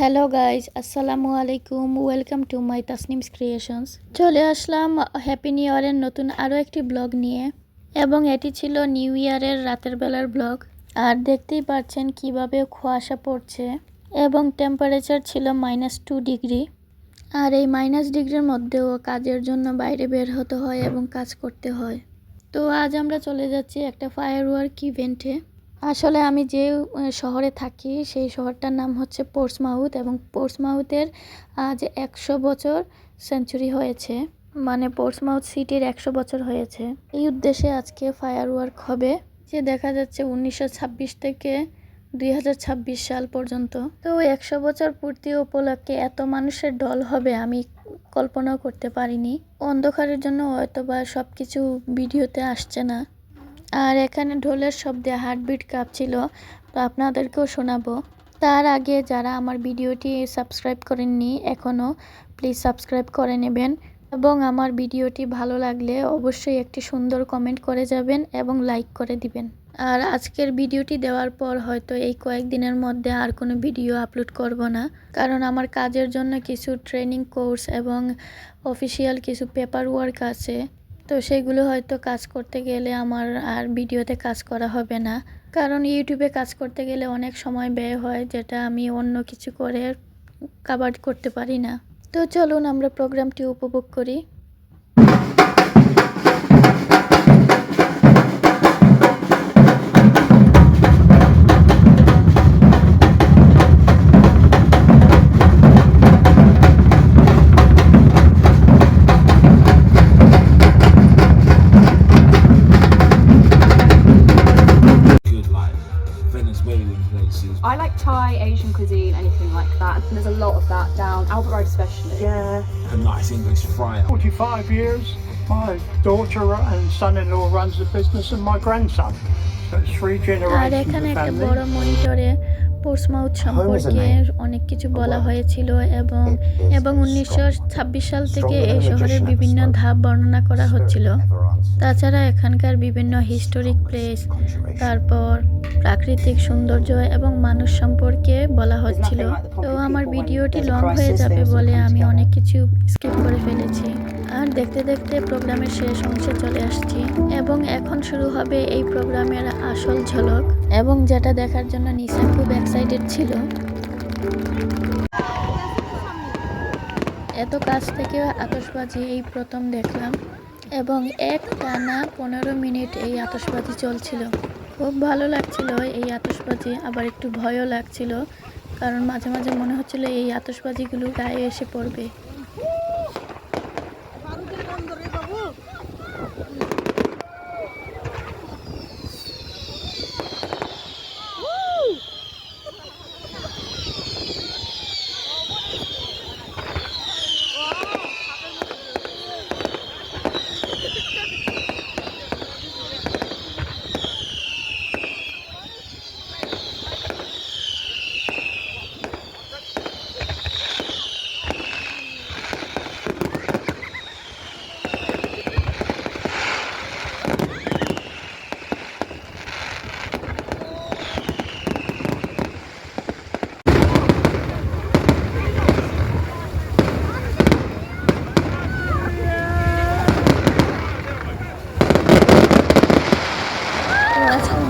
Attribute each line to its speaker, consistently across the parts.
Speaker 1: Hello guys, আসসালামু আলাইকুম। Welcome to my Tasnim's creations. চলে আসলাম হ্যাপি নিউ ইয়ারের নতুন আরও একটি ব্লগ নিয়ে, এবং এটি ছিল নিউ ইয়ারের রাতের বেলার ব্লগ। আর দেখতেই পাচ্ছেন কিভাবে কুয়াশা পড়ছে, এবং টেম্পারেচার ছিল -2 ডিগ্রি। আর এই ডিগ্রির মধ্যেও কাজের জন্য বাইরে বের হতে হয় এবং কাজ করতে হয়। তো আজ আমরা চলে যাচ্ছি একটা ফায়ারওয়ার্ক ইভেন্টে। আসলে আমি যে শহরে থাকি সেই শহরটার নাম হচ্ছে পোর্টসমাউথ, এবং পোর্টসমাউথের আজ 100 বছর সেঞ্চুরি হয়েছে, মানে পোর্টসমাউথ সিটির 100 বছর হয়েছে। এই উদ্দেশ্যে আজকে ফায়ারওয়ার্ক হবে, যে দেখা যাচ্ছে 1926 থেকে 2026 সাল পর্যন্ত। তো 100 বছর পূর্তি উপলক্ষে এত মানুষের ঢল হবে আমি কল্পনাও করতে পারিনি। অন্ধকারের জন্য হয়তোবা সব কিছু ভিডিওতে আসছে না। আর এখানে ঢোলের শব্দে হার্টবিট কাঁপছিল, তো আপনাদেরকেও শোনাবো। তার আগে যারা আমার ভিডিওটি সাবস্ক্রাইব করেননি এখনও, প্লিজ সাবস্ক্রাইব করে নেবেন, এবং আমার ভিডিওটি ভালো লাগলে অবশ্যই একটি সুন্দর কমেন্ট করে যাবেন এবং লাইক করে দিবেন। আর আজকের ভিডিওটি দেওয়ার পর হয়তো এই কয়েকদিনের মধ্যে আর কোনো ভিডিও আপলোড করব না, কারণ আমার কাজের জন্য কিছু ট্রেনিং কোর্স এবং অফিসিয়াল কিছু পেপার ওয়ার্ক আছে। তো সেগুলো হয়তো কাজ করতে গেলে আমার আর ভিডিওতে কাজ করা হবে না, কারণ ইউটিউবে কাজ করতে গেলে অনেক সময় ব্যয় হয়, যেটা আমি অন্য কিছু করে কভার করতে পারি না। তো চলুন আমরা প্রোগ্রামটি উপভোগ করি।
Speaker 2: I like Thai, Asian cuisine, anything like that. And there's a lot of that down Albert Road especially.
Speaker 3: Yeah. A nice English fry.
Speaker 4: 45 years. My daughter and son-in-law runs the business, and my grandson. So it's 3
Speaker 1: R
Speaker 4: generations
Speaker 1: এখানে
Speaker 4: of
Speaker 1: একটা
Speaker 4: family.
Speaker 1: বড় মনিটরে Portsmouth সম্পর্কে অনেক কিছু বলা হয়েছিল, এবং 1926 সাল থেকে এই শহরের বিভিন্ন ধাপ বর্ণনা করা হচ্ছিল। তাছাড়া এখানকার বিভিন্ন হিস্টোরিক প্লেস, তারপর প্রাকৃতিক সৌন্দর্য এবং মানুষ সম্পর্কে বলা হচ্ছিল। তো আমার ভিডিওটি লং হয়ে যাবে বলে আমি অনেক কিছু স্কিপ করে ফেলেছি। আর দেখতে দেখতে প্রোগ্রামের শেষ অংশে চলে আসছি, এবং এখন শুরু হবে এই প্রোগ্রামের আসল ঝলক, এবং যেটা দেখার জন্য নিশা খুব এক্সাইটেড ছিল। এত কাছ থেকে আতশবাজি এই প্রথম দেখলাম, এবং এক টানা 15 মিনিট এই আতশবাজি চলছিল। খুব ভালো লাগছিল এই আতশবাজি, আবার একটু ভয়ও লাগছিল, কারণ মাঝে মাঝে মনে হচ্ছিল এই আতশবাজিগুলো গায়ে এসে পড়বে।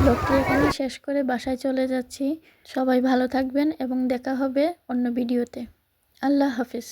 Speaker 1: ব্লগটি এখানে শেষ করে বাসায় চলে যাচ্ছি। সবাই ভালো থাকবেন এবং দেখা হবে অন্য ভিডিওতে। আল্লাহ হাফিজ।